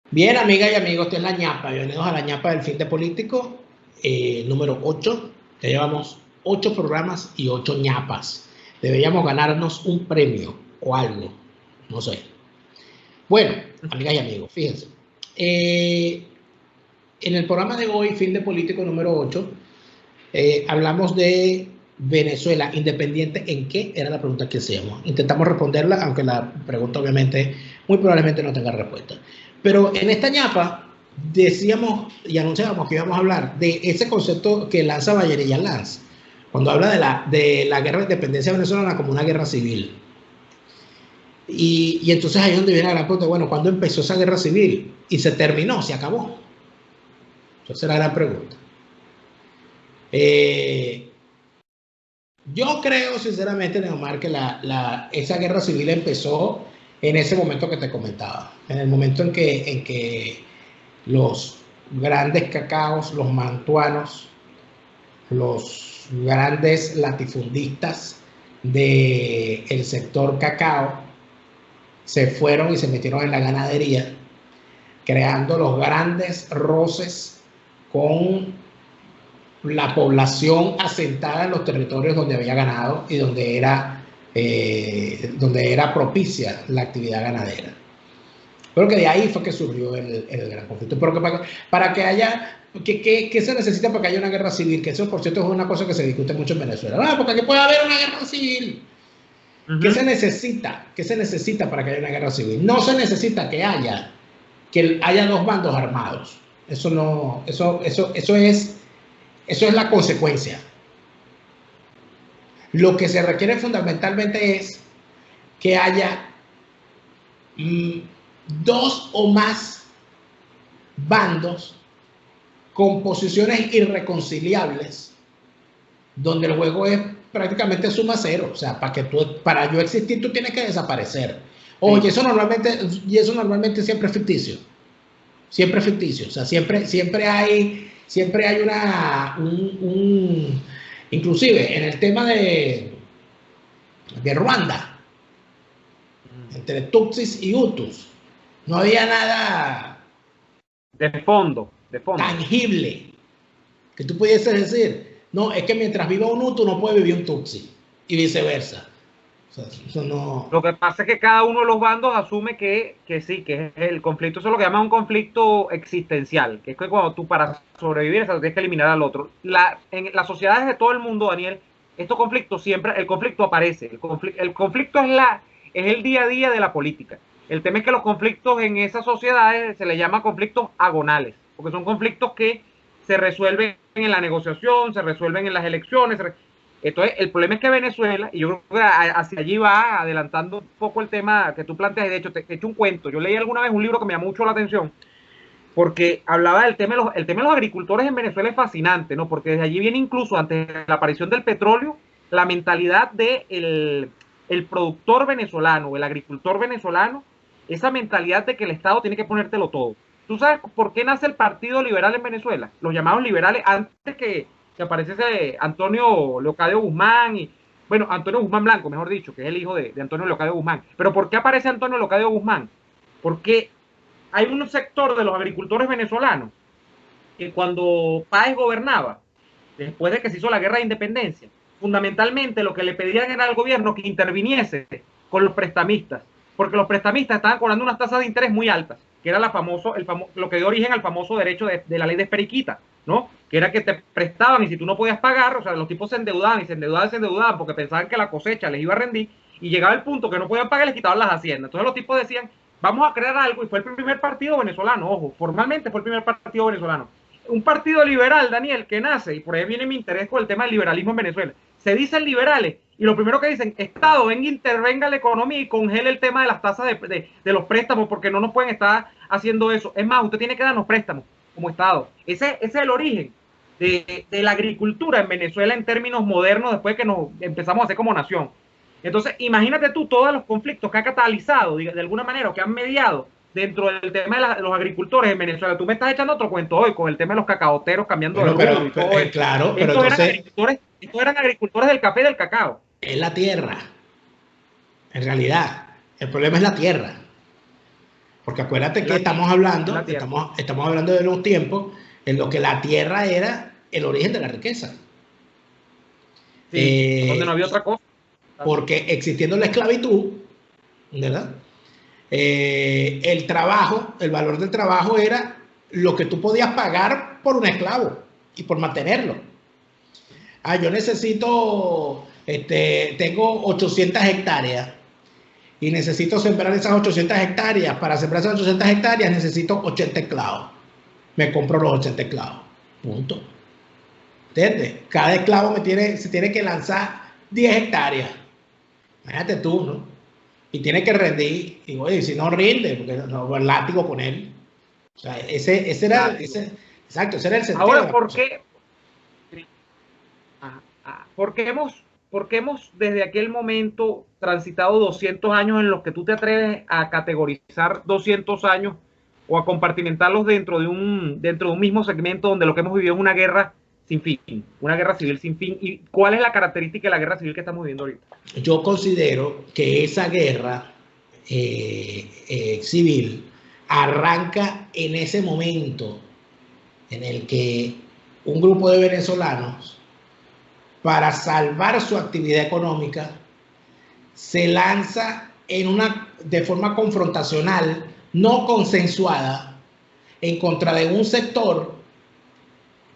Bien, amigas y amigos, esta es la ñapa. Bienvenidos a la ñapa del fin de político, número 8. Ya llevamos 8 programas y 8 ñapas. Deberíamos ganarnos un premio o algo, no sé. Bueno, amigas y amigos, fíjense. En el programa de hoy, fin de político número 8, hablamos de Venezuela independiente. ¿En qué? Era la pregunta que hacíamos. Intentamos responderla, aunque la pregunta obviamente muy probablemente no tenga respuesta. Pero en esta ñapa decíamos y anunciábamos que íbamos a hablar de ese concepto que lanza Vallerillas Lanz, cuando habla de la guerra de independencia venezolana como una guerra civil. Y entonces ahí es donde viene la gran pregunta, bueno, ¿cuándo empezó esa guerra civil? Y se terminó, se acabó. Esa es la gran pregunta. Yo creo sinceramente, Neomar, que esa guerra civil empezó en ese momento que te comentaba, en el momento en que los grandes cacaos, los mantuanos, los grandes latifundistas del sector cacao se fueron y se metieron en la ganadería, creando los grandes roces con la población asentada en los territorios donde había ganado y donde era propicia la actividad ganadera. Pero que de ahí fue que surgió el gran conflicto. Pero que para que haya, ¿qué se necesita para que haya una guerra civil? Que eso, por cierto, es una cosa que se discute mucho en Venezuela. No, porque aquí puede haber una guerra civil. ¿Qué se necesita? ¿Qué se necesita para que haya una guerra civil? No se necesita que haya dos bandos armados. Eso no, eso es la consecuencia. Lo que se requiere fundamentalmente es que haya dos o más bandos con posiciones irreconciliables, donde el juego es prácticamente suma cero. O sea, para yo existir, tú tienes que desaparecer. Oye, sí. eso normalmente siempre es ficticio. Siempre es ficticio. O sea, siempre hay inclusive en el tema de Ruanda, entre Tutsis y Hutus, no había nada de fondo tangible que tú pudieses decir, no, es que mientras viva un Hutu no puede vivir un Tutsi y viceversa. O sea, eso no... Lo que pasa es que cada uno de los bandos asume que sí, que es el conflicto. Eso es lo que llaman un conflicto existencial, que es que cuando tú para sobrevivir tienes que eliminar al otro. En las sociedades de todo el mundo, Daniel, estos conflictos siempre, el conflicto aparece. El conflicto es el día a día de la política. El tema es que los conflictos en esas sociedades se les llama conflictos agonales, porque son conflictos que se resuelven en la negociación, se resuelven en las elecciones. Entonces, el problema es que Venezuela, y yo creo que hacia allí va adelantando un poco el tema que tú planteas, y de hecho te he hecho un cuento. Yo leí alguna vez un libro que me llamó mucho la atención, porque hablaba del tema de los agricultores en Venezuela. Es fascinante, ¿no? Porque desde allí viene, incluso antes de la aparición del petróleo, la mentalidad del el productor venezolano, el agricultor venezolano, esa mentalidad de que el Estado tiene que ponértelo todo. ¿Tú sabes por qué nace el Partido Liberal en Venezuela? Los llamados liberales, antes que apareciese Antonio Leocadio Guzmán y, bueno, Antonio Guzmán Blanco, mejor dicho, que es el hijo de Antonio Leocadio Guzmán. Pero ¿por qué aparece Antonio Leocadio Guzmán? Porque hay un sector de los agricultores venezolanos que cuando Páez gobernaba, después de que se hizo la guerra de independencia, fundamentalmente lo que le pedían era al gobierno que interviniese con los prestamistas, porque los prestamistas estaban cobrando unas tasas de interés muy altas, que era lo que dio origen al famoso derecho de la ley de Esperiquita, ¿no? Que era que te prestaban y si tú no podías pagar, o sea, los tipos se endeudaban y se endeudaban porque pensaban que la cosecha les iba a rendir, y llegaba el punto que no podían pagar y les quitaban las haciendas. Entonces los tipos decían, vamos a crear algo, y fue el primer partido venezolano, ojo, formalmente fue el primer partido venezolano. Un partido liberal, Daniel, que nace, y por ahí viene mi interés con el tema del liberalismo en Venezuela. Se dicen liberales, y lo primero que dicen, Estado, venga, intervenga la economía y congele el tema de las tasas de los préstamos, porque no nos pueden estar haciendo eso. Es más, usted tiene que darnos préstamos como Estado. Ese es el origen de la agricultura en Venezuela en términos modernos, después de que nos empezamos a hacer como nación. Entonces, imagínate tú todos los conflictos que ha catalizado, de alguna manera, o que han mediado dentro del tema de los agricultores en Venezuela. Tú me estás echando otro cuento hoy con el tema de los cacaoteros cambiando de rumbo y todo eso. Claro, pero entonces... Estos eran agricultores del café y del cacao. Es la tierra. En realidad, el problema es la tierra. Porque acuérdate que estamos hablando de los tiempos en los que la tierra era el origen de la riqueza. Sí, donde no había otra cosa. Porque existiendo la esclavitud, ¿verdad? El trabajo, el valor del trabajo era lo que tú podías pagar por un esclavo y por mantenerlo. Yo necesito, tengo 800 hectáreas y necesito sembrar esas 800 hectáreas. Para sembrar esas 800 hectáreas necesito 80 esclavos. Me compro los 80 esclavos. Punto. ¿Entiendes? Cada esclavo se tiene que lanzar 10 hectáreas. Imagínate tú, ¿no? Y tiene que rendir. Y oye, si no rinde, porque no el látigo con él. O sea, ese era el sentido. Ahora, ¿por qué hemos desde aquel momento transitado 200 años en los que tú te atreves a categorizar 200 años o a compartimentarlos dentro de un mismo segmento donde lo que hemos vivido es una guerra sin fin, una guerra civil sin fin? ¿Y cuál es la característica de la guerra civil que estamos viviendo ahorita? Yo considero que esa guerra civil arranca en ese momento en el que un grupo de venezolanos, para salvar su actividad económica, se lanza de forma confrontacional, no consensuada, en contra de un sector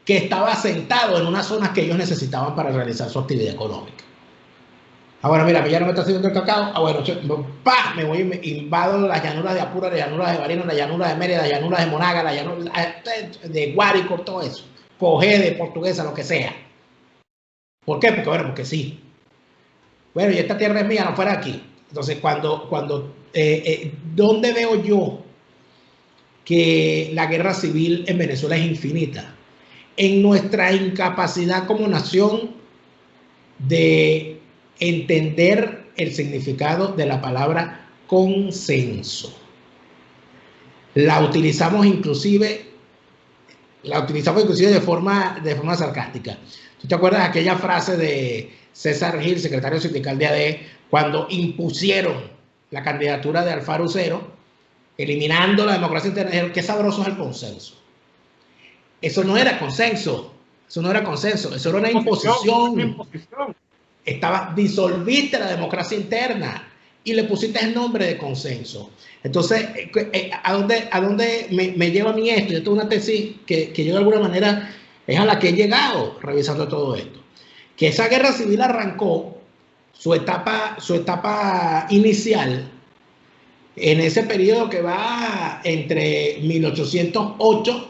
que estaba asentado en unas zonas que ellos necesitaban para realizar su actividad económica. Ahora, mira, ya no me está sirviendo el cacao. Bueno, me voy y me invado las llanuras de Apura, las llanuras de Barinas, las llanuras de Mérida, las llanuras de Monaga, las llanuras de Guárico, todo eso. Cogé de Portuguesa, lo que sea. ¿Por qué? Porque sí. Bueno, y esta tierra es mía, no fuera aquí. Entonces, ¿dónde veo yo que la guerra civil en Venezuela es infinita? En nuestra incapacidad como nación de entender el significado de la palabra consenso. La utilizamos inclusive de forma sarcástica. ¿Tú te acuerdas de aquella frase de César Gil, secretario sindical de ADE, cuando impusieron la candidatura de Alfaro Usero, eliminando la democracia interna? Dijeron, qué sabroso es el consenso. Eso no era consenso, eso era una imposición. Disolviste la democracia interna y le pusiste el nombre de consenso. Entonces, ¿a dónde me lleva a mí esto? Yo tengo una tesis que yo de alguna manera es a la que he llegado revisando todo esto. Que esa guerra civil arrancó su etapa inicial en ese periodo que va entre 1808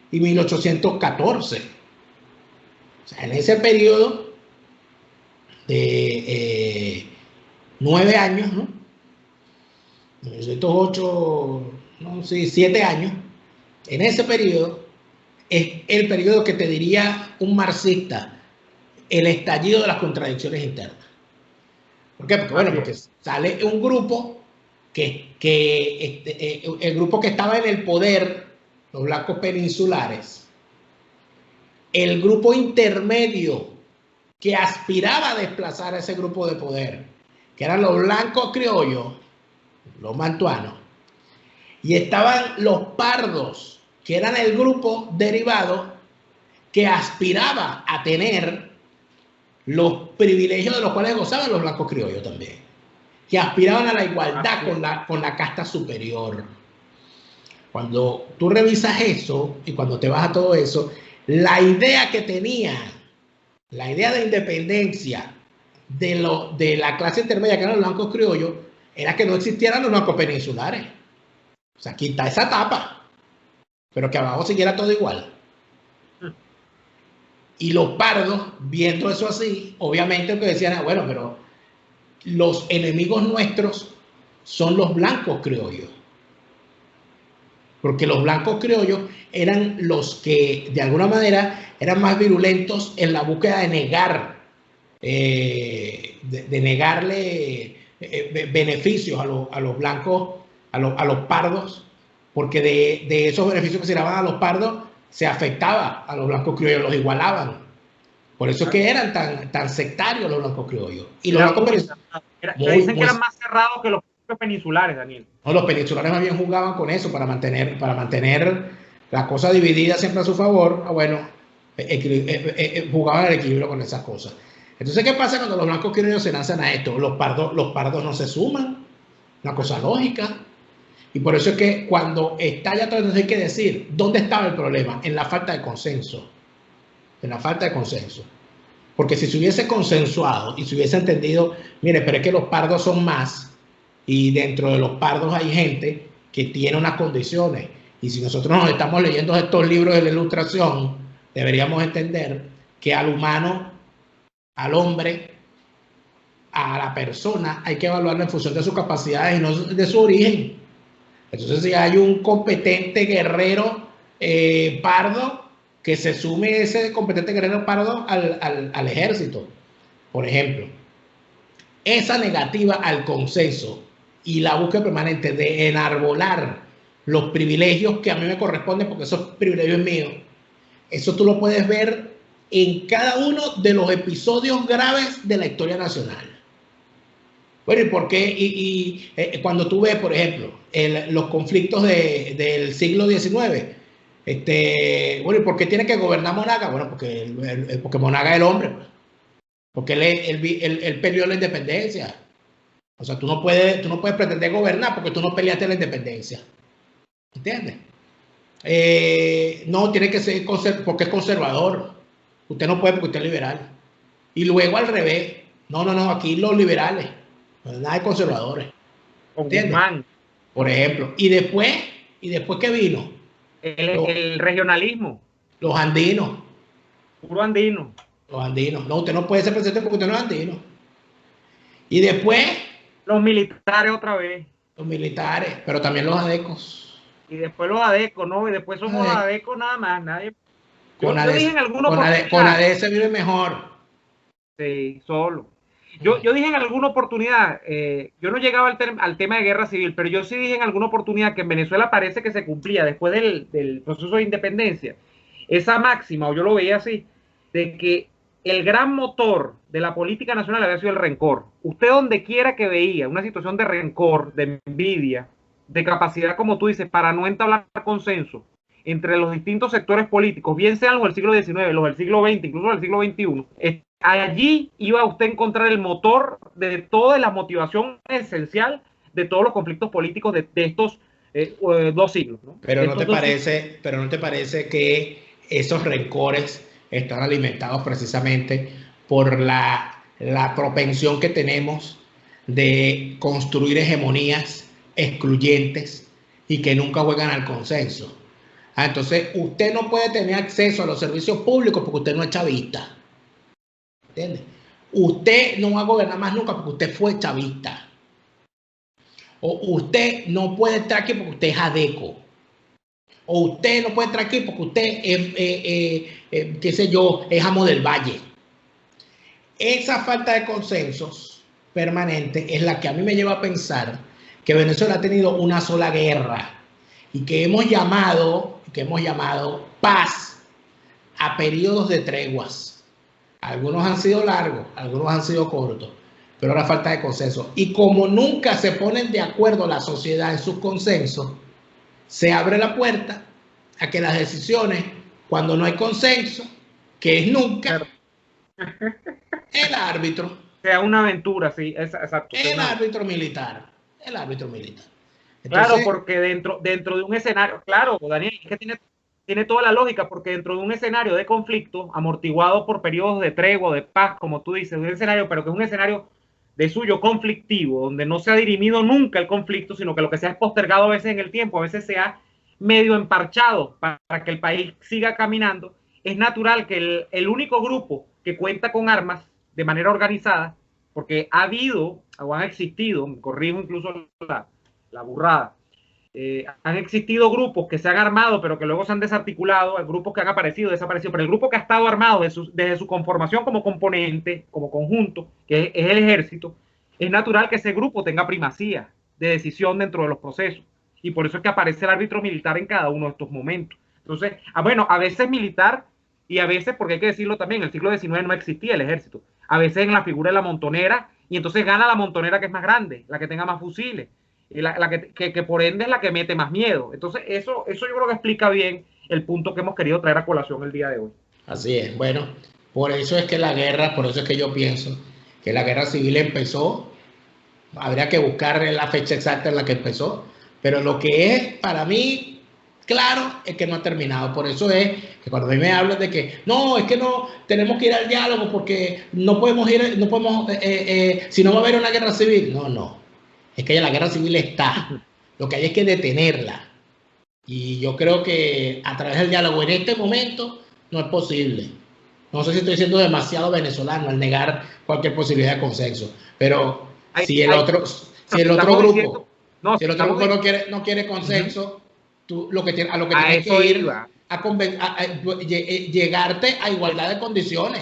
y 1814. O sea, en ese periodo de 9 años, ¿no? 1908, no, sí, 7 años. En ese periodo es el periodo que te diría un marxista, el estallido de las contradicciones internas. ¿Por qué? Porque sale un grupo el grupo que estaba en el poder, los blancos peninsulares, el grupo intermedio que aspiraba a desplazar a ese grupo de poder, que eran los blancos criollos, los mantuanos, y estaban los pardos, que eran el grupo derivado que aspiraba a tener los privilegios de los cuales gozaban los blancos criollos también, que aspiraban a la igualdad con la casta superior. Cuando tú revisas eso y cuando te vas a todo eso, la idea que tenían, la idea de independencia de la clase intermedia, que eran los blancos criollos, era que no existieran los blancos peninsulares. O sea, quita esa tapa, pero que abajo siguiera todo igual. Y los pardos, viendo eso así, obviamente lo que decían, bueno, pero los enemigos nuestros son los blancos criollos. Porque los blancos criollos eran los que, de alguna manera, eran más virulentos en la búsqueda de negar, de negarle beneficios a los blancos, a los pardos, porque de esos beneficios que se daban a los pardos, se afectaba a los blancos criollos, los igualaban. Por eso es que eran tan sectarios los blancos criollos. Y los blancos dicen que eran más cerrados que los Los peninsulares, Daniel. No, los peninsulares más bien jugaban con eso para mantener la cosa dividida siempre a su favor. Bueno, jugaban el equilibrio con esas cosas. Entonces, ¿qué pasa cuando los blancos criollos se lanzan a esto? Los pardos no se suman, una cosa lógica. Y por eso es que cuando estalla todo, entonces hay que decir, ¿dónde estaba el problema? En la falta de consenso. En la falta de consenso. Porque si se hubiese consensuado y se hubiese entendido, mire, pero es que los pardos son más, y dentro de los pardos hay gente que tiene unas condiciones. Y si nosotros nos estamos leyendo estos libros de la Ilustración, deberíamos entender que al humano, al hombre, a la persona, hay que evaluarlo en función de sus capacidades y no de su origen. Entonces, si hay un competente guerrero pardo, que se sume ese competente guerrero pardo al ejército, por ejemplo. Esa negativa al consenso y la búsqueda permanente de enarbolar los privilegios que a mí me corresponden, porque esos privilegios míos, eso tú lo puedes ver en cada uno de los episodios graves de la historia nacional. Bueno, ¿y por qué? Cuando tú ves, por ejemplo, los conflictos del siglo XIX, bueno, ¿y por qué tiene que gobernar Monaga? Bueno, porque Monaga es el hombre, pues. Porque él peleó la independencia. O sea, tú no puedes pretender gobernar porque tú no peleaste la independencia. ¿Entiendes? No, tiene que ser porque es conservador. Usted no puede porque usted es liberal. Y luego al revés. No, aquí los liberales. Nada de conservadores. ¿Entiendes? Por ejemplo. Y después ¿qué vino? El regionalismo. Los andinos. Puro andino. Los andinos. No, usted no puede ser presidente porque usted no es andino. Y después... Los militares otra vez. Los militares, pero también los adecos. Y después los adecos, ¿no? Y después somos los adecos nada más. Nadie... Con AD se vive mejor. Sí, solo. Yo dije en alguna oportunidad, yo no llegaba al tema de guerra civil, pero yo sí dije en alguna oportunidad que en Venezuela parece que se cumplía después del proceso de independencia esa máxima, o yo lo veía así, de que el gran motor de la política nacional había sido el rencor. Usted donde quiera que veía una situación de rencor, de envidia, de capacidad, como tú dices, para no entablar consenso entre los distintos sectores políticos, bien sean los del siglo XIX, los del siglo XX, incluso del siglo XXI, allí iba usted a encontrar el motor de toda la motivación esencial de todos los conflictos políticos de estos 2 siglos, ¿no? Pero ¿no te parece que esos rencores están alimentados precisamente por la propensión que tenemos de construir hegemonías excluyentes y que nunca juegan al consenso? Entonces, usted no puede tener acceso a los servicios públicos porque usted no es chavista. ¿Entiendes? Usted no va a gobernar más nunca porque usted fue chavista. O usted no puede estar aquí porque usted es adeco. O usted no puede estar aquí porque usted es, qué sé yo, es amo del valle. Esa falta de consensos permanente es la que a mí me lleva a pensar que Venezuela ha tenido una sola guerra y que hemos llamado paz a periodos de treguas. Algunos han sido largos, algunos han sido cortos, pero ahora falta de consenso. Y como nunca se ponen de acuerdo la sociedad en sus consensos, se abre la puerta a que las decisiones, cuando no hay consenso, que es nunca, el árbitro. Sea una aventura, sí, exacto. El árbitro militar. Entonces, claro, porque dentro de un escenario, claro, Daniel, es que tiene toda la lógica, porque dentro de un escenario de conflicto, amortiguado por periodos de tregua, de paz, como tú dices, un escenario, pero que es un escenario de suyo conflictivo, donde no se ha dirimido nunca el conflicto, sino que lo que se ha es postergado a veces en el tiempo, a veces se ha medio emparchado para que el país siga caminando, es natural que el único grupo que cuenta con armas de manera organizada, porque ha habido, o han existido, corrijo incluso la burrada, han existido grupos que se han armado pero que luego se han desarticulado, grupos que han aparecido, desaparecido, pero el grupo que ha estado armado desde su conformación como componente, como conjunto, que es el ejército, es natural que ese grupo tenga primacía de decisión dentro de los procesos, y por eso es que aparece el árbitro militar en cada uno de estos momentos. Entonces, bueno, a veces militar y a veces, porque hay que decirlo también, en el siglo XIX no existía el ejército, a veces en la figura de la montonera y entonces gana la montonera que es más grande, la que tenga más fusiles, y la que por ende es la que mete más miedo. Entonces eso yo creo que explica bien el punto que hemos querido traer a colación el día de hoy. Así es. Bueno, por eso es que la guerra, por eso es que yo pienso que la guerra civil empezó. Habría que buscar la fecha exacta en la que empezó, pero lo que es para mí claro es que no ha terminado. Por eso es que cuando a mí me hablan de que no, es que no tenemos que ir al diálogo porque no podemos ir, no podemos, si no va a haber una guerra civil. No, no, es que ya la guerra civil está. Lo que hay es que detenerla. Y yo creo que a través del diálogo en este momento no es posible. No sé si estoy siendo demasiado venezolano al negar cualquier posibilidad de consenso, pero si el otro grupo no quiere consenso, tú lo que tienes que ir a llegarte a igualdad de condiciones.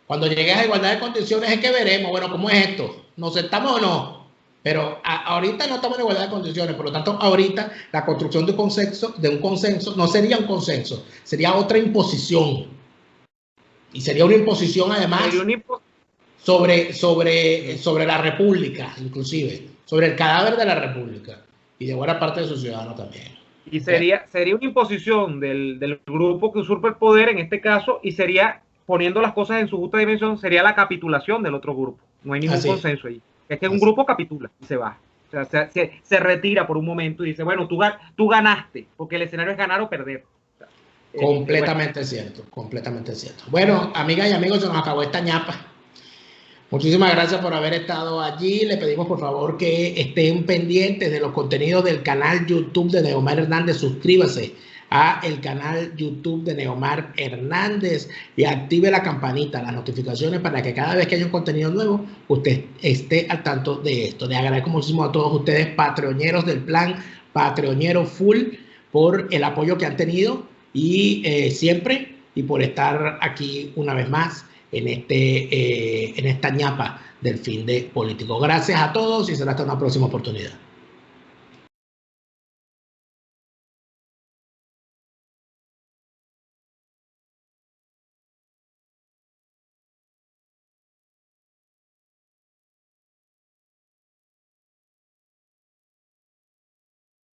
Cuando llegues a igualdad de condiciones es que veremos, bueno, ¿cómo es esto? ¿Nos sentamos o no? Pero ahorita no estamos en igualdad de condiciones, por lo tanto, ahorita la construcción de un consenso no sería un consenso, sería otra imposición. Y sería una imposición además sobre la República, inclusive, sobre el cadáver de la República y de buena parte de sus ciudadanos también. Y sería una imposición del grupo que usurpa el poder en este caso, y sería, poniendo las cosas en su justa dimensión, sería la capitulación del otro grupo. No hay ningún consenso ahí. Es que un grupo capitula y se va. O sea, se retira por un momento y dice, bueno, tú ganaste, porque el escenario es ganar o perder. Completamente cierto, completamente cierto. Bueno, amigas y amigos, se nos acabó esta ñapa. Muchísimas gracias por haber estado allí. Le pedimos por favor que estén pendientes de los contenidos del canal YouTube de Neomar Hernández. Suscríbase a el canal YouTube de Neomar Hernández y active la campanita, las notificaciones, para que cada vez que haya un contenido nuevo, usted esté al tanto de esto. Les agradezco muchísimo a todos ustedes, patreoneros del plan, patreonero full, por el apoyo que han tenido y siempre, y por estar aquí una vez más en esta ñapa del fin de político. Gracias a todos y será hasta una próxima oportunidad.